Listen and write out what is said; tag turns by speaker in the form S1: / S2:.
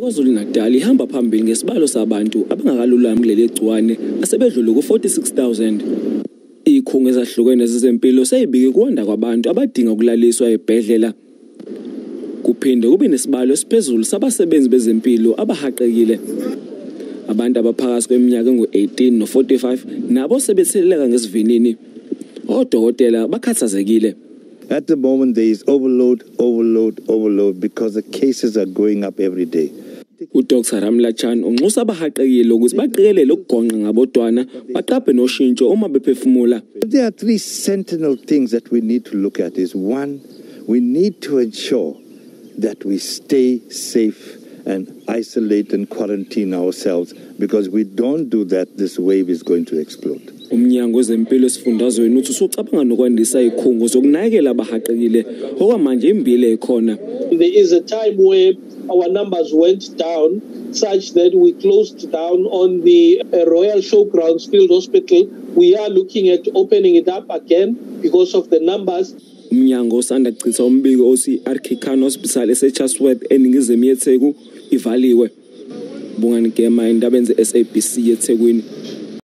S1: KwaZulu-Natal ihamba phambili ngesibalo sabantu abangakalulami kuleli gciwane asebedlule ku-46,000. Ikhungo ezahlukene zezempilo seyibike kwanda kwabantu abadinga ukulaliswa ezibhedlela. Kuphinde kube nesibalo esiphezulu sabasebenzi bezempilo abahaqekile. Abantu abaphakathi kweminyaka engu-18 no-45 nabo sebetheleleka ngesivinini. Odokotela bakhathazekile.
S2: At the moment there is overload because the cases are going up every day.
S1: UDr Ramlachan unxusa abahaqekile ukuthi baqikelele ukugonqa ngabodwana baqaphe noshintsho uma bephefumula.
S2: There are three sentinel things that we need to look at. Is one, we need to ensure that we stay safe and isolate and quarantine ourselves, because we don't do that, this wave is going to explode.
S1: Umnyango wezempilo esifundazweni uthi usucabanga nokwandisa ikhungo zokunakekela abahaqekile okwamanje imbile ekhona.
S3: There is a time where our numbers went down such that we closed down on the Royal Showgrounds Field Hospital. We are looking at opening it up again because of the numbers.
S1: Umnyango usanda kuchitha umbiko osi Archicano Hospital eseChatsworth eningizimu yeTheku ivaliwe. Bongani Gema indaba enze SABC yeThekwini.